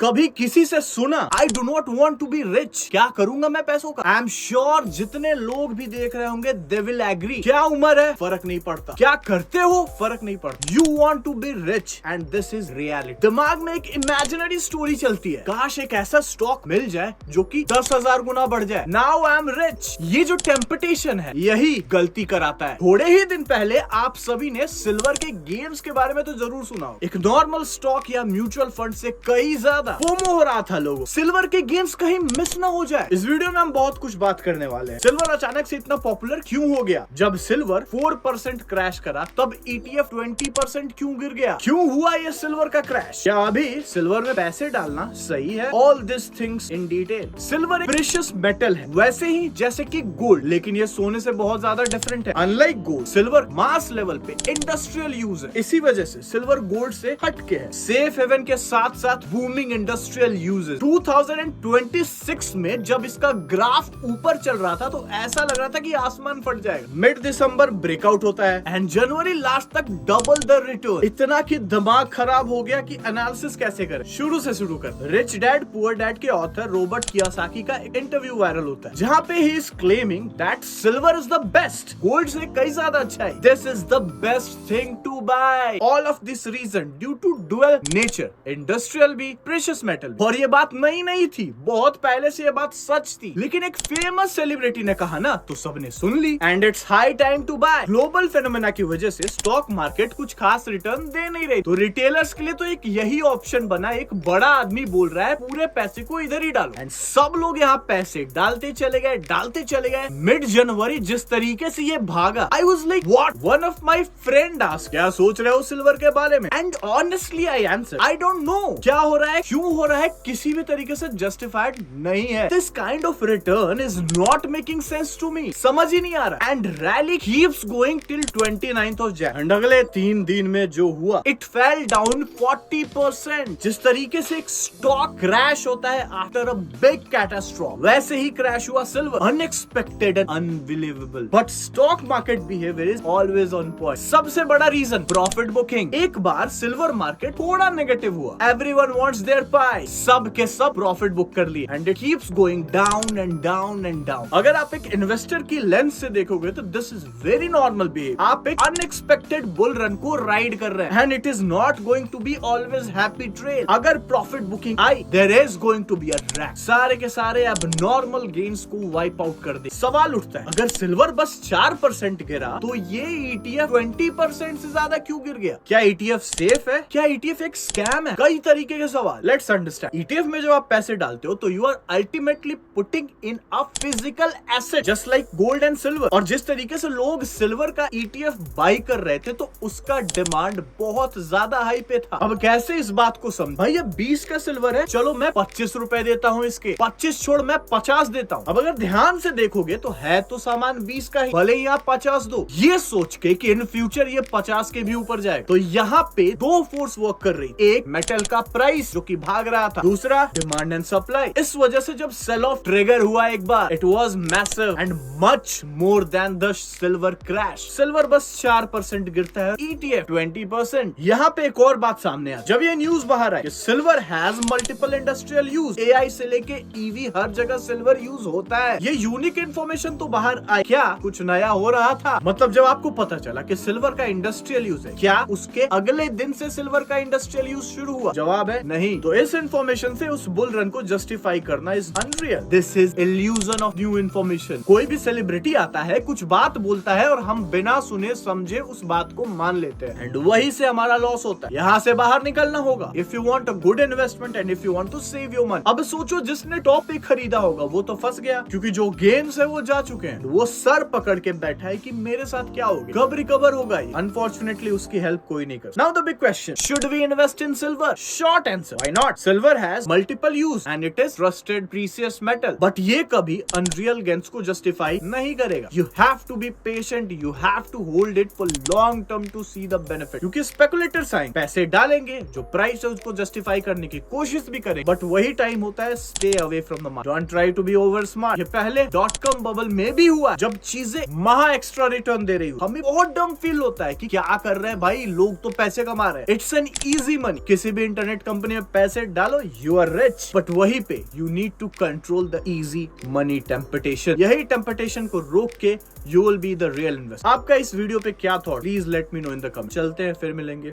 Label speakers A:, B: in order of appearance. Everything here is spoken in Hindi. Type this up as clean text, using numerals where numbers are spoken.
A: कभी किसी से सुना I do not want to be rich, क्या करूंगा मैं पैसों का? आई एम श्योर जितने लोग भी देख रहे होंगे दे विल एग्री। क्या उम्र है फर्क नहीं पड़ता, क्या करते हो फर्क नहीं पड़ता, you want to be rich and this is reality. दिमाग में एक इमेजिनरी स्टोरी चलती है, काश एक ऐसा स्टॉक मिल जाए जो कि 10,000 गुना बढ़ जाए। Now I am rich. ये जो टेम्पटेशन है यही गलती कराता है। थोड़े ही दिन पहले आप सभी ने सिल्वर के गेम्स के बारे में तो जरूर सुना हो। एक नॉर्मल स्टॉक या म्यूचुअल फंड से कई ज्यादा फोमो हो रहा था लोगों। सिल्वर के गेम्स कहीं मिस ना हो जाए। इस वीडियो में हम बहुत कुछ बात करने वाले हैं। सिल्वर अचानक से इतना पॉपुलर क्यों हो गया? जब सिल्वर 4% क्रैश करा तब ETF 20% क्यों गिर गया? क्यों हुआ ये सिल्वर का क्रैश? क्या अभी सिल्वर में पैसे डालना सही है? All this things in detail. Silver एक प्रेशियस मेटल है, वैसे ही जैसे कि गोल्ड, लेकिन ये सोने से बहुत ज्यादा डिफरेंट है। Unlike gold, silver mass level पे इंडस्ट्रियल यूज है। इसी वजह से सिल्वर गोल्ड से हटके है। सेफ हेवन के साथ साथ बूमिंग इंडस्ट्रियल यूजेस। 2026 में जब इसका ग्राफ ऊपर चल रहा था तो ऐसा लग रहा था कि आसमान फट जाएगा। मिड दिसंबर ब्रेकआउट होता है एंड जनवरी लास्ट तक डबल द रिटर्न। इतना कि दिमाग खराब हो गया कि एनालिसिस कैसे करें। शुरू से शुरू कर। रिच डैड पुअर डैड के ऑथर रॉबर्ट कियोसाकी का एक इंटरव्यू वायरल होता है जहाँ पे he is claiming that silver is the best, gold से कई ज्यादा अच्छा है। This is the best thing to buy. All of this reason due to dual nature, industrial भी प्रेशियस मेटल। और ये बात नई नहीं थी, बहुत पहले से ये बात सच थी, लेकिन एक फेमस सेलिब्रिटी ने कहा ना तो सबने सुन ली and it's high time to buy. Global phenomena की वजह से स्टॉक मार्केट कुछ खास रिटर्न दे नहीं रही, तो रिटेलर्स के लिए तो एक यही ऑप्शन बना। एक बड़ा आदमी बोल रहा है पूरे पैसे को इधर ही डालो एंड सब लोग यहाँ पैसे डालते चले गए। मिड जनवरी जिस तरीके से ये भागा, I was like what? One of my friend asked, क्या सोच रहे हो सिल्वर के बारे में? And honestly I answer, I don't know. क्या हो रहा है, क्यों हो रहा है, किसी भी तरीके से जस्टिफाइड नहीं है। This kind of return is not making sense to me, समझ ही नहीं आ रहा। And rally keeps going till 29th of Jan। And अगले 3 दिन में जो हुआ, इट फेल डाउन 40%। जिस तरीके से एक स्टॉक क्रैश होता है आफ्टर अ बिग कैटास्ट्रोफ, वैसे ही क्रैश हुआ silver. Unexpected and unbelievable, but stock market behaviour is always on point. सबसे बड़ा रीजन प्रॉफिट बुकिंग। एक बार सिल्वर मार्केट थोड़ा नेगेटिव हुआ, एवरीवन वांट्स देयर पाई, सब के सब प्रॉफिट बुक कर लिए and it keeps going down and down and down. अगर आप एक इन्वेस्टर की लेंस से देखोगे तो this is very normal behaviour. आप एक अनएक्सपेक्टेड बुल रन को राइड कर रहे हैं and it is not going to be always happy trail. अगर प्रॉफिट बुकिंग आई, there is going to be a crash. सारे के सारे अब नॉर्मल गेन्स को वाइप आउट कर दे। सवाल उठता है, अगर सिल्वर बस 4% गिरा तो ये ETF 20% से ज्यादा क्यों गिर गया? क्या ETF सेफ है? क्या ETF एक स्कैम है? कई तरीके के सवाल। Let's understand. ETF में जब आप पैसे डालते हो तो you are ultimately putting in a physical asset just like gold and silver. और जिस तरीके से लोग सिल्वर का ETF बाई कर रहे थे तो उसका डिमांड बहुत ज्यादा हाई पे था। अब कैसे इस बात को समझ? भाई ये 20 का सिल्वर है, चलो मैं 25 रुपए देता हूँ इसके, 25 छोड़ मैं 50 देता हूँ। अब अगर ध्यान से देखोगे तो है तो सामान 20 का ही, भले ही आप 50 दो, ये सोच के कि इन फ्यूचर ये 50 के भी ऊपर जाए। तो यहाँ पे दो फोर्स वर्क कर रही, एक मेटल का प्राइस जो कि भाग रहा था, दूसरा डिमांड एंड सप्लाई। इस वजह से जब सेल ऑफ ट्रिगर हुआ एक बार, it was massive and much more than the silver crash. Silver बस 4% गिरता है, ETF 20%। यहाँ पे एक और बात सामने आ, जब ये न्यूज बाहर आई silver has multiple industrial use, AI से लेके EV हर जगह सिल्वर यूज होता है। ये यूनिक इन्फॉर्मेशन तो बाहर आई, क्या कुछ नया हो रहा था? मतलब जब आपको पता चला कि सिल्वर का इंडस्ट्रियल यूज है, क्या उसके अगले दिन से सिल्वर का इंडस्ट्रियल यूज शुरू हुआ? जवाब है नहीं। तो इस इन्फॉर्मेशन से उस बुल रन को जस्टिफाई करना is unreal. This is illusion of new information. कोई भी सेलिब्रिटी आता है, कुछ बात बोलता है और हम बिना सुने समझे उस बात को मान लेते हैं एंड वही से हमारा लॉस होता है। यहाँ से बाहर निकलना होगा if you want a good investment and if you want to save your money. अब सोचो जिसने टॉप पे खरीदा होगा वो तो फंस गया, क्योंकि जो गेम्स है वो जा चुके हैं। वो सर पकड़ के बैठा है कि मेरे साथ क्या होगा, कब रिकवर होगा। अनफॉर्चुनेटली उसकी हेल्प कोई नहीं कर। Now the big question, should we invest in silver? Short answer, why not? Silver has multiple use and it is trusted precious metal, but ये कभी अनरियल गेन्स को जस्टिफाई नहीं करेगा। You have to be patient, you have to hold it for long term to see the benefit. क्योंकि स्पेकुलेटर्स आएंगे, पैसे डालेंगे, जो प्राइस है उसको जस्टिफाई करने की कोशिश भी करेंगे, बट वही टाइम होता है stay away from the market. Don't try to be over smart. ये पहले .com बबल में भी हुआ, जब चीजें महा एक्स्ट्रा रिटर्न दे रही हो, हमें बहुत डम फील होता है कि क्या कर रहे हैं भाई, लोग तो पैसे कमा रहे हैं, इट्स एन इजी मनी। किसी भी इंटरनेट कंपनी में पैसे पैसे डालो, यू आर रिच। बट वहीं पे you need to control the easy money temptation. यही टेम्पटेशन को रोक के you will be the real investor. आपका इस वीडियो पे क्या thought, please let me know in the comment. चलते हैं, फिर मिलेंगे।